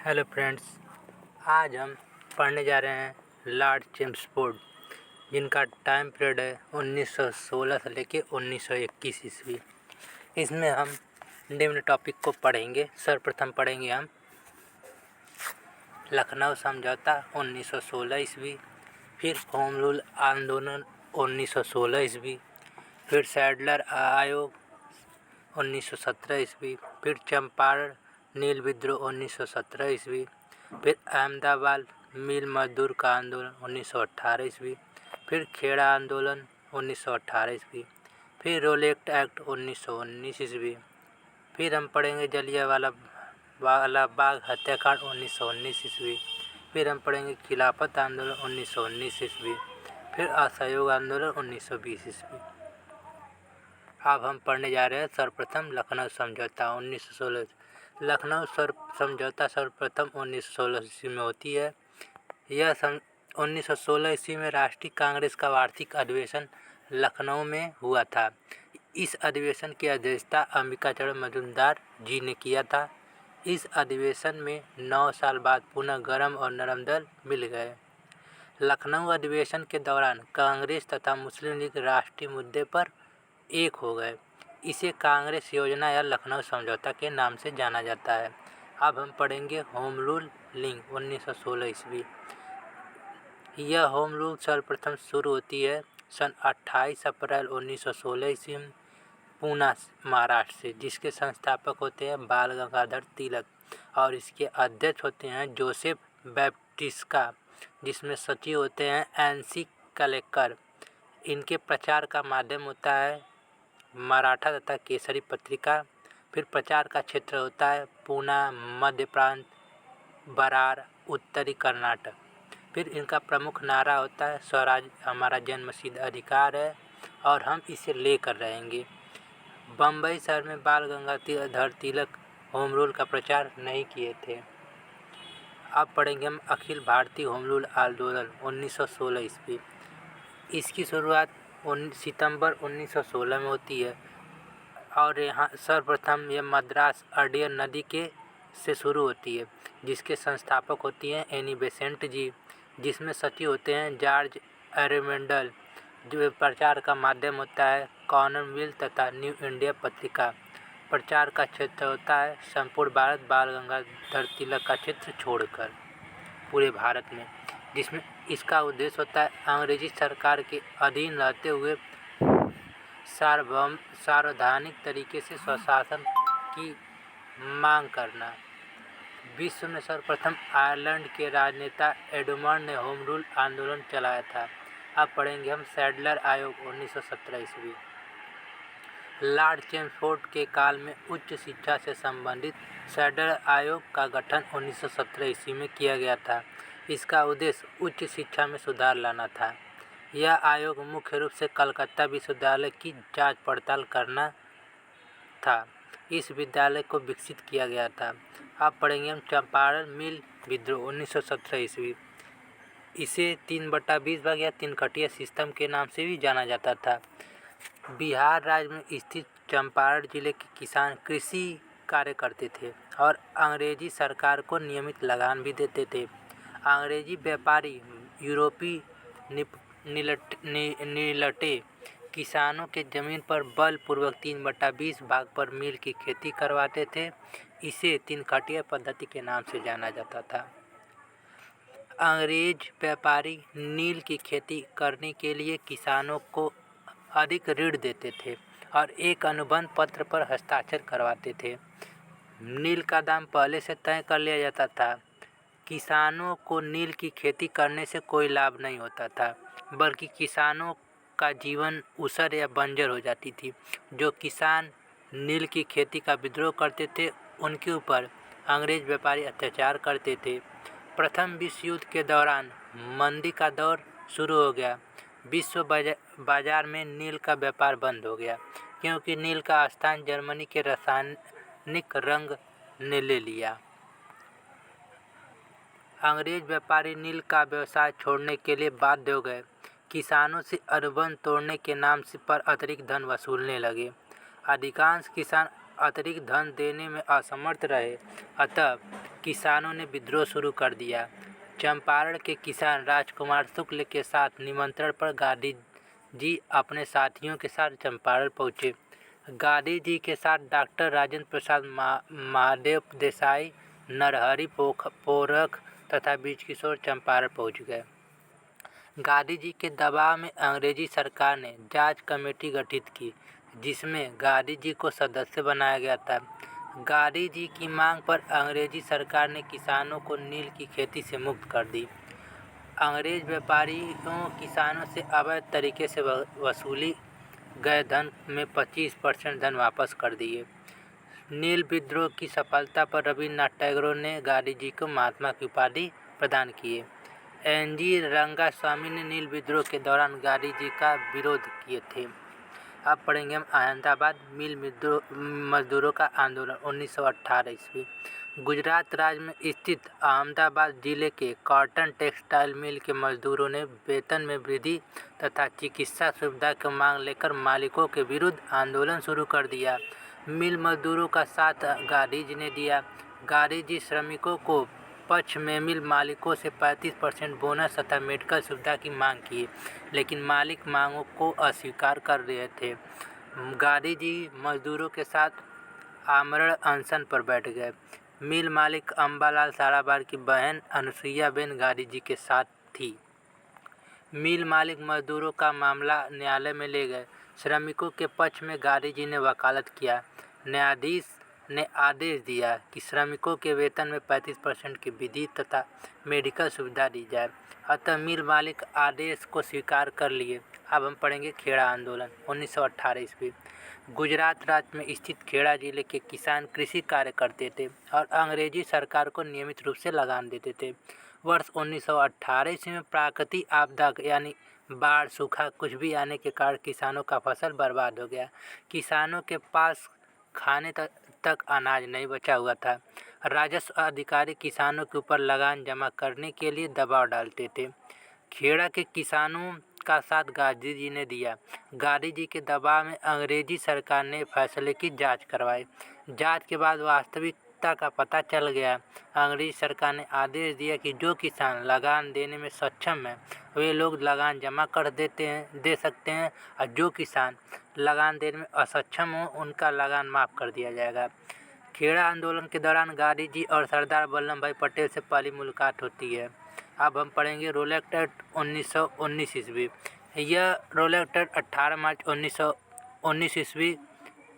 Hello friends, आज हम पढ़ने जा रहे हैं लॉर्ड चेम्सफोर्ड, जिनका टाइम पीरियड है 1916 से लेके 1921 ईस्वी। इसमें हम निम्न टॉपिक को पढ़ेंगे। सर्वप्रथम पढ़ेंगे हम लखनऊ समझौता 1916 ईस्वी, फिर होम रूल आंदोलन 1916 ईस्वी, फिर सैडलर आयोग 1917 ईस्वी, फिर चंपारण नील विद्रोह 1917 ईस्वी, फिर अहमदाबाद मिल मजदूर का आंदोलन 1918 ईस्वी, फिर खेड़ा आंदोलन 1918 ईस्वी, फिर रोलेक्ट एक्ट 1919 ईस्वी, फिर हम पढ़ेंगे जलियांवाला बाग हत्याकांड 1919 ईस्वी, फिर हम पढ़ेंगे खिलाफत आंदोलन 1919 ईस्वी, फिर असहयोग आंदोलन 1920 ईस्वी। अब हम पढ़ने जा रहे हैं सर्वप्रथम लखनऊ समझौता 1916। लखनऊ समझौता सर्वप्रथम 1916 ईस्वी में होती है। यह 1916 ईस्वी में राष्ट्रीय कांग्रेस का वार्षिक अधिवेशन लखनऊ में हुआ था। इस अधिवेशन की अध्यक्षता अंबिकाचरण मजूमदार जी ने किया था। इस अधिवेशन में 9 साल बाद पुनः गरम और नरम दल मिल गए। लखनऊ अधिवेशन के दौरान कांग्रेस तथा मुस्लिम लीग राष्ट्रीय मुद्दे पर एक हो गए। इसे कांग्रेस योजना या लखनऊ समझौता के नाम से जाना जाता है। अब हम पढ़ेंगे होम रूल लिंग 1916 ईस्वी। यह होम रूल सर्वप्रथम शुरू होती है सन 28 अप्रैल 1916 ईस्वी में पूना महाराष्ट्र से, जिसके संस्थापक होते हैं बाल गंगाधर तिलक और इसके अध्यक्ष होते हैं जोसेफ बैप्टिस्टा, जिसमें सचिव होते हैं एनसी कलेकर। इनके प्रचार का माध्यम होता है मराठा तथा केसरी पत्रिका। फिर प्रचार का क्षेत्र होता है पूना, मध्य प्रांत, बरार, उत्तरी कर्नाटक। फिर इनका प्रमुख नारा होता है स्वराज हमारा जन्मसिद्ध अधिकार है और हम इसे लेकर रहेंगे। बम्बई शहर में बाल गंगाधर तिलक होम रूल का प्रचार नहीं किए थे। अब पढ़ेंगे हम अखिल भारतीय होम रूल आंदोलन 1916 ईस्वी। इसकी शुरुआत सितंबर 1916 में होती है और यहाँ सर्वप्रथम यह मद्रास अड्यार नदी से शुरू होती है, जिसके संस्थापक होती हैं एनी बेसेंट जी, जिसमें सचिव होते हैं जॉर्ज अरेमेंडल। जो प्रचार का माध्यम होता है कॉमनवेल्थ तथा न्यू इंडिया पत्रिका। प्रचार का क्षेत्र होता है संपूर्ण भारत बाल गंगाधर तिलक का क्षेत्र छोड़कर पूरे भारत में, जिसमें इसका उद्देश्य होता है अंग्रेजी सरकार के अधीन रहते हुए सार्वधानिक तरीके से स्वशासन की मांग करना। विश्व में सर्वप्रथम आयरलैंड के राजनेता एडमंड ने होम रूल आंदोलन चलाया था। अब पढ़ेंगे हम सैडलर आयोग 1917 ईस्वी। लॉर्ड चेम्सफोर्ड के काल में उच्च शिक्षा से संबंधित सैडलर आयोग का गठन 1917 ईस्वी में किया गया था। इसका उद्देश्य उच्च शिक्षा में सुधार लाना था। यह आयोग मुख्य रूप से कलकत्ता विश्वविद्यालय की जांच पड़ताल करना था। इस विद्यालय को विकसित किया गया था। अब पढ़ेंगे हम चंपारण मिल विद्रोह 1917 ईस्वी। इसे 3/20 भाग या 3 खटिया सिस्टम के नाम से भी जाना जाता था। बिहार राज्य में स्थित चंपारण जिले के किसान कृषि कार्य करते थे और अंग्रेजी सरकार को नियमित लगान भी देते थे। अंग्रेजी व्यापारी यूरोपी निलटे किसानों के जमीन पर बलपूर्वक 3/20 भाग पर मिल की खेती करवाते थे। इसे 3 खटिया पद्धति के नाम से जाना जाता था। अंग्रेज व्यापारी नील की खेती करने के लिए किसानों को अधिक ऋण देते थे और एक अनुबंध पत्र पर हस्ताक्षर करवाते थे। नील का दाम पहले से तय कर लिया जाता था। किसानों को नील की खेती करने से कोई लाभ नहीं होता था, बल्कि किसानों का जीवन ऊसर या बंजर हो जाती थी। जो किसान नील की खेती का विद्रोह करते थे, उनके ऊपर अंग्रेज व्यापारी अत्याचार करते थे। प्रथम विश्व युद्ध के दौरान मंदी का दौर शुरू हो गया। विश्व बाजार में नील का व्यापार बंद हो गया, क्योंकि नील का स्थान जर्मनी के रासायनिक रंग ने ले लिया। अंग्रेज व्यापारी नील का व्यवसाय छोड़ने के लिए बाध्य हो गए। किसानों से अनुबंध तोड़ने के नाम पर अतिरिक्त धन वसूलने लगे। अधिकांश किसान अतिरिक्त धन देने में असमर्थ रहे, अतः किसानों ने विद्रोह शुरू कर दिया। चंपारण के किसान राजकुमार शुक्ल के साथ निमंत्रण पर गांधी जी अपने साथियों के साथ चंपारण पहुंचे। गांधी जी के साथ डॉक्टर राजेंद्र प्रसाद, महादेव देसाई, नरहरि पोरख तथा बृजकिशोर चंपारण पहुंच गए। गांधी जी के दबाव में अंग्रेजी सरकार ने जांच कमेटी गठित की, जिसमें गांधी जी को सदस्य बनाया गया था। गांधी जी की मांग पर अंग्रेजी सरकार ने किसानों को नील की खेती से मुक्त कर दी। अंग्रेज व्यापारियों किसानों से अवैध तरीके से वसूली गए धन में 25% धन वापस कर दिए। नील विद्रोह की सफलता पर रविन्द्रनाथ टैगोर ने गांधी जी को महात्मा की उपाधि प्रदान किए। एन.जी. रंगास्वामी ने नील विद्रोह के दौरान गांधी जी का विरोध किए थे। अब पढ़ेंगे हम अहमदाबाद मिल मजदूरों का आंदोलन 1918 ईस्वी। गुजरात राज्य में स्थित अहमदाबाद जिले के कॉटन टेक्सटाइल मिल के मजदूरों ने वेतन में वृद्धि तथा चिकित्सा सुविधा की मांग लेकर मालिकों के विरुद्ध आंदोलन शुरू कर दिया। मिल मजदूरों का साथ गांधी जी ने दिया। गांधी जी श्रमिकों को पक्ष में मिल मालिकों से 35% बोनस तथा मेडिकल सुविधा की मांग की, लेकिन मालिक मांगों को अस्वीकार कर रहे थे। गांधी जी मजदूरों के साथ आमरण अनशन पर बैठ गए। मिल मालिक अम्बालाल साराभाई की बहन अनुसुईयाबेन गांधी जी के साथ थी। मिल मालिक मजदूरों का मामला न्यायालय में ले गए। श्रमिकों के पक्ष में गांधी जी ने वकालत किया। न्यायाधीश ने आदेश दिया कि श्रमिकों के वेतन में 35% की वृद्धि तथा मेडिकल सुविधा दी जाए। अतः मिल मालिक आदेश को स्वीकार कर लिए। अब हम पढ़ेंगे खेड़ा आंदोलन 1918 ईस्वी। गुजरात राज्य में स्थित खेड़ा जिले के किसान कृषि कार्य करते थे और अंग्रेजी सरकार को नियमित रूप से लगान देते थे। वर्ष 1918 ईस्वी में प्राकृतिक आपदा यानी बाढ़, सूखा कुछ भी आने के कारण किसानों का फसल बर्बाद हो गया। किसानों के पास खाने तक अनाज नहीं बचा हुआ था। राजस्व अधिकारी किसानों के ऊपर लगान जमा करने के लिए दबाव डालते थे। खेड़ा के किसानों का साथ गांधी जी ने दिया। गांधी जी के दबाव में अंग्रेजी सरकार ने फैसले की जांच करवाई। जांच के बाद वास्तविकता का पता चल गया। अंग्रेजी सरकार ने आदेश दिया कि जो किसान लगान देने में सक्षम है वे लोग लगान जमा कर दे सकते हैं, और जो किसान लगान देने में असक्षम हो उनका लगान माफ़ कर दिया जाएगा। खेड़ा आंदोलन के दौरान गांधी जी और सरदार वल्लभ भाई पटेल से पहली मुलाकात होती है। अब हम पढ़ेंगे रोलेट एक्ट 1919 ईस्वी। यह रोलेट एक्ट 18 मार्च 1919 ईस्वी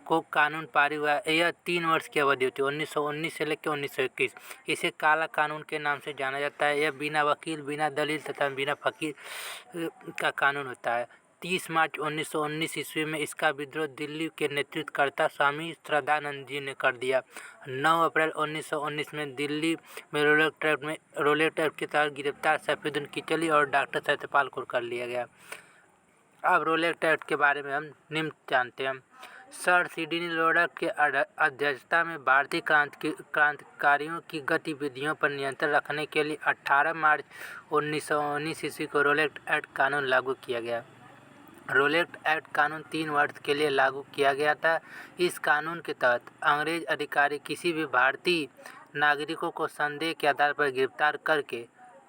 को कानून पारित हुआ। यह 3 वर्ष की अवधि होती है, 1919 से लेकर 1921। इसे काला कानून के नाम से जाना जाता है। यह बिना वकील, बिना दलील तथा बिना फकीर का कानून होता है। 30 मार्च 1919 ईस्वी में इसका विद्रोह दिल्ली के नेतृत्वकर्ता स्वामी श्रद्धानंद जी ने कर दिया। 9 अप्रैल 1919 में दिल्ली में रोलेट एक्ट के तहत गिरफ्तार सैफुद्दीन किचली और डॉक्टर सत्यपाल को कर लिया गया। अब रोलेट एक्ट के बारे में हम निम्न जानते हैं। सर सिडनी लोडक के अध्यक्षता में भारतीय क्रांतिकारियों की गतिविधियों पर नियंत्रण रखने के लिए 18 मार्च 1919 ईस्वी को रोलेट एक्ट कानून लागू किया गया। रोलेट एक्ट कानून 3 वर्ष के लिए लागू किया गया था। इस कानून के तहत अंग्रेज अधिकारी किसी भी भारतीय नागरिकों को संदेह के आधार पर गिरफ्तार करके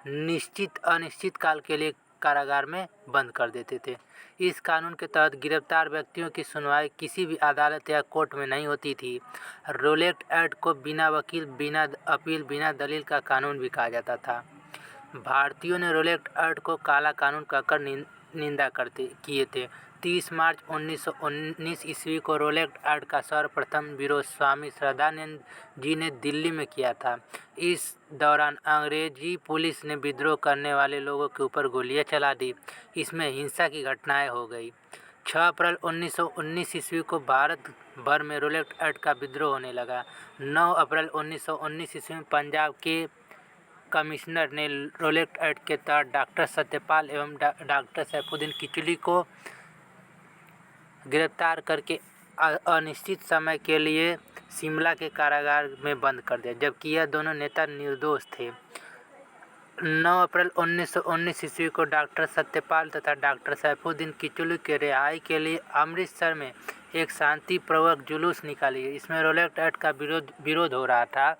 निश्चित अनिश्चित काल के लिए कारागार में बंद कर देते थे। इस कानून के तहत गिरफ्तार व्यक्तियों की सुनवाई किसी भी अदालत या कोर्ट में नहीं होती थी। रोलेट एक्ट को बिना वकील, बिना अपील, बिना दलील का कानून भी कहा जाता था। भारतीयों ने रोलेट एक्ट को काला कानून कहकर निंदा किए थे। 30 मार्च 1919 ईस्वी को रोलेट एक्ट का सर्वप्रथम विरोध स्वामी श्रद्धानंद जी ने दिल्ली में किया था। इस दौरान अंग्रेजी पुलिस ने विद्रोह करने वाले लोगों के ऊपर गोलियां चला दी। इसमें हिंसा की घटनाएं हो गई। 6 अप्रैल 1919 ईस्वी को भारत भर में रोलेट एक्ट का विद्रोह होने लगा। 9 अप्रैल 1919 ईस्वी में पंजाब के कमिश्नर ने रोलेट एक्ट के तहत डॉक्टर सत्यपाल एवं डॉक्टर सैफुद्दीन किचली को गिरफ्तार करके अनिश्चित समय के लिए शिमला के कारागार में बंद कर दिया, जबकि यह दोनों नेता निर्दोष थे। 9 अप्रैल 1919 ईस्वी को डॉक्टर सत्यपाल तथा डॉक्टर सैफुद्दीन किचलू के रिहाई के लिए अमृतसर में एक शांतिपूर्वक जुलूस निकाली गई। इसमें रोलेट एक्ट का विरोध हो रहा था।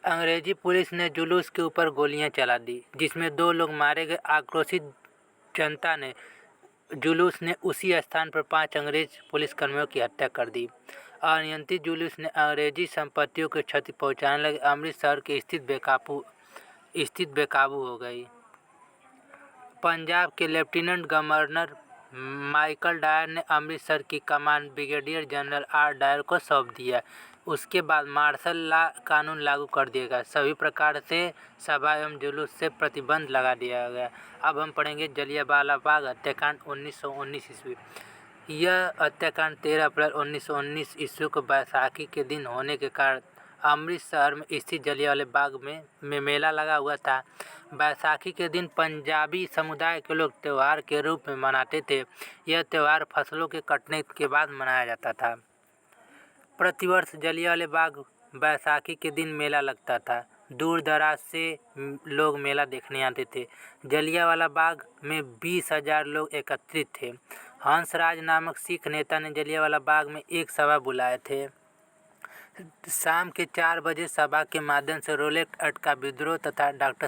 अंग्रेजी पुलिस ने जुलूस के ऊपर गोलियां चला दी, जिसमें 2 लोग मारे गए। आक्रोशित जनता ने जुलूस ने उसी स्थान पर 5 अंग्रेज पुलिसकर्मियों की हत्या कर दी। अनियंत्रित जुलूस ने अंग्रेजी संपत्तियों को क्षति पहुंचाने लगे। अमृतसर की स्थिति बेकाबू हो गई। पंजाब के लेफ्टिनेंट गवर्नर माइकल डायर ने अमृतसर की कमान ब्रिगेडियर जनरल आर डायर को सौंप दिया। उसके बाद मार्शल लॉ कानून लागू कर दिया गया। सभी प्रकार से सभा एवं जुलूस से प्रतिबंध लगा दिया गया। अब हम पढ़ेंगे जलियांवाला बाग हत्याकांड 1919 ईस्वी। यह हत्याकांड 13 अप्रैल 1919 ईस्वी को बैसाखी के दिन होने के कारण अमृतसर में स्थित जलियांवाला बाग में मेला लगा हुआ था। बैसाखी के दिन पंजाबी समुदाय के लोग त्यौहार के रूप में मनाते थे। यह त्यौहार फसलों के कटने के बाद मनाया जाता था। प्रतिवर्ष जलियांवाला बाग बैसाखी के दिन मेला लगता था। दूर दराज से लोग मेला देखने आते थे। जलियांवाला बाग में 20,000 लोग एकत्रित थे। हंसराज नामक सिख नेता ने जलियांवाला बाग में एक सभा बुलाए थे। शाम के 4 बजे सभा के माध्यम से रोलेट एक्ट का विद्रोह तथा डॉक्टर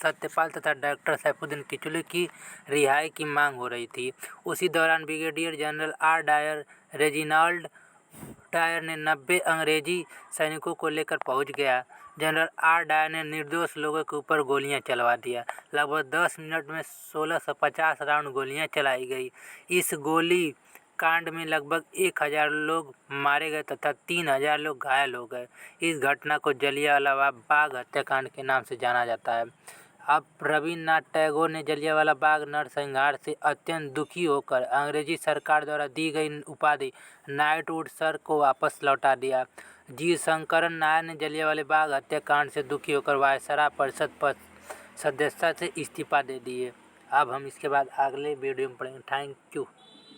सत्यपाल तथा डॉक्टर सैफुद्दीन किचलू की रिहाई की मांग हो रही थी। उसी दौरान brigadier general R Dyer Reginald Dyer ने 90 अंग्रेजी सैनिकों को लेकर पहुंच गया। जनरल आर डायर ने निर्दोष लोगों के ऊपर गोलियां चलवा दिया। लगभग 10 मिनट में 1650 राउंड गोलियां चलाई गई। इस गोली कांड में लगभग 1000 लोग मारे गए तथा 3000 लोग घायल हो गए। इस घटना को जलियांवाला बाग हत्याकांड के नाम से जाना जाता है। अब रविन्द्रनाथ टैगोर ने जलियांवाला बाग नरसंहार से अत्यंत दुखी होकर अंग्रेजी सरकार द्वारा दी गई उपाधि नाइटहुड सर को वापस लौटा दिया। जी शंकरन नायर ने जलियांवाला बाग हत्याकांड से दुखी होकर वायसराय परिषद पद सदस्यता से इस्तीफा दे दिए। अब हम इसके बाद अगले वीडियो में पढ़ेंगे। Thank you.